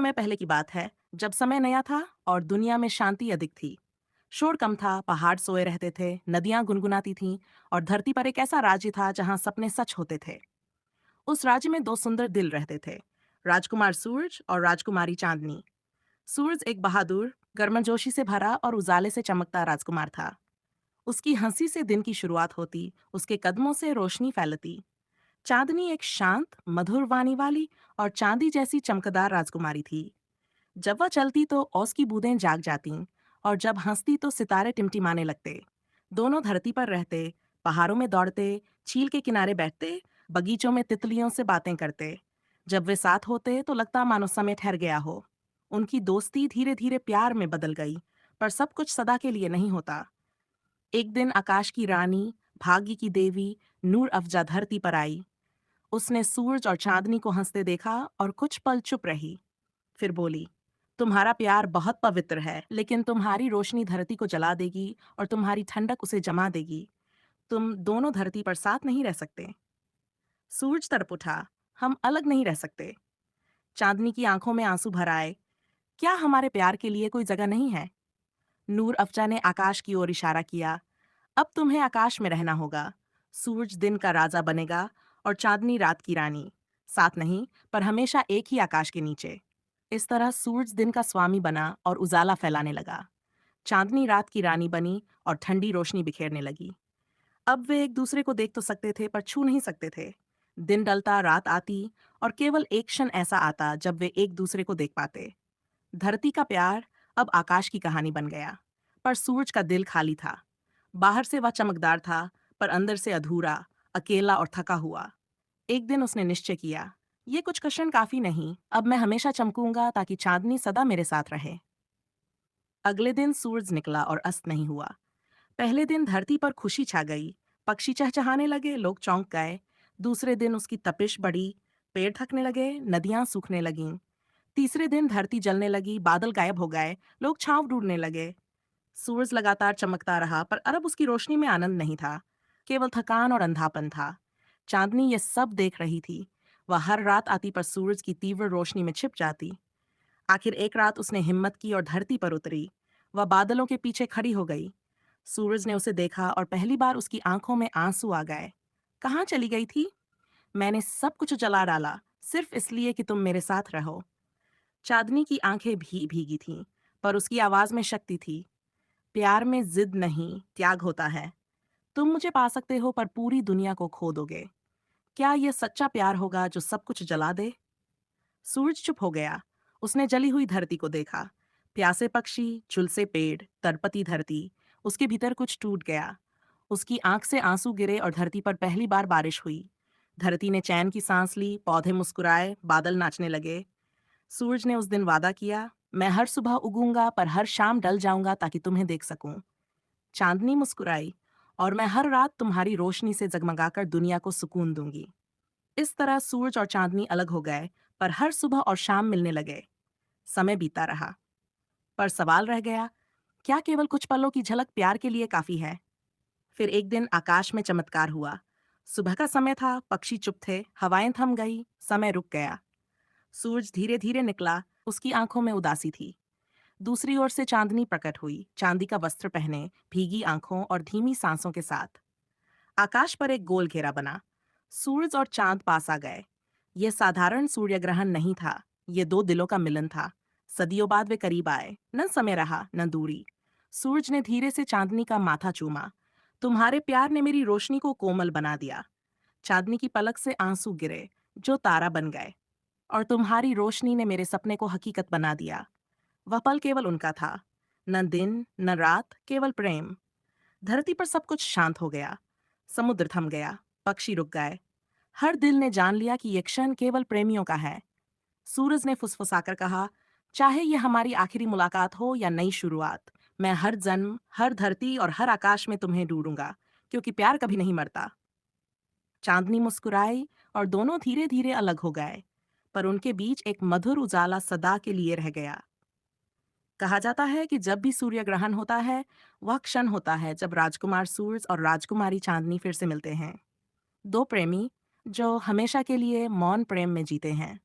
समय पहले की बात है, जब समय नया था और दुनिया में शांति अधिक थी। शोर कम था, पहाड़ सोए रहते थे, नदियां गुनगुनाती थीं और धरती पर एक ऐसा राज्य था जहां सपने सच होते थे। उस राज्य में दो सुंदर दिल रहते थे, राजकुमार सूरज और राजकुमारी चांदनी। सूरज एक बहादुर, गर्मजोशी से भरा और उजाले से चमकता राजकुमार था। उसकी हंसी से दिन की शुरुआत होती, उसके कदमों से रोशनी फैलती। चांदनी एक शांत, मधुर वाणी वाली और चांदी जैसी चमकदार राजकुमारी थी। जब वह चलती तो ओस की बूंदें जाग जातीं और जब हंसती तो सितारे टिमटिमाने लगते। दोनों धरती पर रहते, पहाड़ों में दौड़ते, झील के किनारे बैठते, बगीचों में तितलियों से बातें करते। जब वे साथ होते तो लगता मानो समय ठहर गया हो। उनकी दोस्ती धीरे धीरे प्यार में बदल गई, पर सब कुछ सदा के लिए नहीं होता। एक दिन आकाश की रानी, भाग्य की देवी, नूर अफजा धरती पर आई। उसने सूरज और चांदनी को हंसते देखा और कुछ पल चुप रही। फिर बोली, तुम्हारा प्यार बहुत पवित्र है, लेकिन तुम्हारी रोशनी धरती को जला देगी और तुम्हारी ठंडक उसे जमा देगी। तुम दोनों धरती पर साथ नहीं रह सकते। सूरज तड़प उठा, हम अलग नहीं रह सकते। चांदनी की आंखों में आंसू भर आए, क्या हमारे प्यार के लिए कोई जगह नहीं है? नूर अफजा ने आकाश की ओर इशारा किया, अब तुम्हें आकाश में रहना होगा। सूरज दिन का राजा बनेगा और चांदनी रात की रानी। साथ नहीं, पर हमेशा एक ही आकाश के नीचे। इस तरह सूरज दिन का स्वामी बना और उजाला फैलाने लगा। चांदनी रात की रानी बनी और ठंडी रोशनी बिखेरने लगी। अब वे एक दूसरे को देख तो सकते थे, पर छू नहीं सकते थे। दिन ढलता, रात आती और केवल एक क्षण ऐसा आता जब वे एक दूसरे को देख पाते। धरती का प्यार अब आकाश की कहानी बन गया, पर सूरज का दिल खाली था। बाहर से वह चमकदार था, पर अंदर से अधूरा, अकेला और थका हुआ। एक दिन उसने निश्चय किया, ये कुछ कशन काफी नहीं, अब मैं हमेशा चमकूंगा ताकि चांदनी सदा मेरे साथ रहे। अगले दिन सूरज निकला और अस्त नहीं हुआ। पहले दिन धरती पर खुशी छा गई, पक्षी चहचहाने लगे, लोग चौंक गए। दूसरे दिन उसकी तपिश बढ़ी, पेड़ थकने लगे, नदियां सूखने लगीं। तीसरे दिन धरती जलने लगी, बादल गायब हो गए, लोग छांव ढूंढने लगे। सूरज लगातार चमकता रहा, पर अब उसकी रोशनी में आनंद नहीं था, केवल थकान और अंधापन था। चांदनी ये सब देख रही थी। वह हर रात आती पर सूरज की तीव्र रोशनी में छिप जाती। आखिर एक रात उसने हिम्मत की और धरती पर उतरी। वह बादलों के पीछे खड़ी हो गई। सूरज ने उसे देखा और पहली बार उसकी आंखों में आंसू आ गए। कहाँ चली गई थी? मैंने सब कुछ जला डाला, सिर्फ इसलिए कि तुम मेरे साथ रहो। चांदनी की आंखें भी भीगी थीं, पर उसकी आवाज में शक्ति थी। प्यार में जिद नहीं, त्याग होता है। तुम मुझे पा सकते हो, पर पूरी दुनिया को खो दोगे। क्या यह सच्चा प्यार होगा जो सब कुछ जला दे? सूरज चुप हो गया। उसने जली हुई धरती को देखा। प्यासे पक्षी, झुलसे पेड़, तड़पती धरती। उसके भीतर कुछ टूट गया। उसकी आंख से आंसू गिरे और धरती पर पहली बार बारिश हुई। धरती ने चैन की सांस ली, पौधे मुस्कुराए, बादल नाचने लगे। सूरज ने उस दिन वादा किया, मैं हर सुबह उगूंगा पर हर शाम ढल जाऊंगा ताकि तुम्हें देख सकूं। चांदनी मुस्कुराई, और मैं हर रात तुम्हारी रोशनी से जगमगाकर दुनिया को सुकून दूंगी। इस तरह सूरज और चांदनी अलग हो गए, पर हर सुबह और शाम मिलने लगे। समय बीता रहा, पर सवाल रह गया, क्या केवल कुछ पलों की झलक प्यार के लिए काफी है? फिर एक दिन आकाश में चमत्कार हुआ। सुबह का समय था, पक्षी चुप थे, हवाएं थम गई, समय रुक गया। सूरज धीरे धीरे निकला, उसकी आंखों में उदासी थी। दूसरी ओर से चांदनी प्रकट हुई, चांदी का वस्त्र पहने, भीगी आंखों और धीमी सांसों के साथ। आकाश पर एक गोल घेरा बना। सूरज और चांद पास आ गए। यह साधारण सूर्य ग्रहण नहीं था, ये दो दिलों का मिलन था। सदियों बाद वे करीब आए, न समय रहा न दूरी। सूरज ने धीरे से चांदनी का माथा चूमा। तुम्हारे प्यार ने मेरी रोशनी को कोमल बना दिया। चांदनी की पलक से आंसू गिरे, जो तारा बन गए। और तुम्हारी रोशनी ने मेरे सपने को हकीकत बना दिया। वह पल केवल उनका था, न दिन न रात, केवल प्रेम। धरती पर सब कुछ शांत हो गया। समुद्र थम गया, पक्षी रुक गए। हर दिल ने जान लिया कि यह क्षण केवल प्रेमियों का है। सूरज ने फुसफुसाकर कहा, चाहे यह हमारी आखिरी मुलाकात हो या नई शुरुआत, मैं हर जन्म, हर धरती और हर आकाश में तुम्हें ढूंढूंगा, क्योंकि प्यार कभी नहीं मरता। चांदनी मुस्कुराई और दोनों धीरे धीरे अलग हो गए, पर उनके बीच एक मधुर उजाला सदा के लिए रह गया। कहा जाता है कि जब भी सूर्य ग्रहण होता है, वह क्षण होता है जब राजकुमार सूरज और राजकुमारी चांदनी फिर से मिलते हैं। दो प्रेमी जो हमेशा के लिए मौन प्रेम में जीते हैं।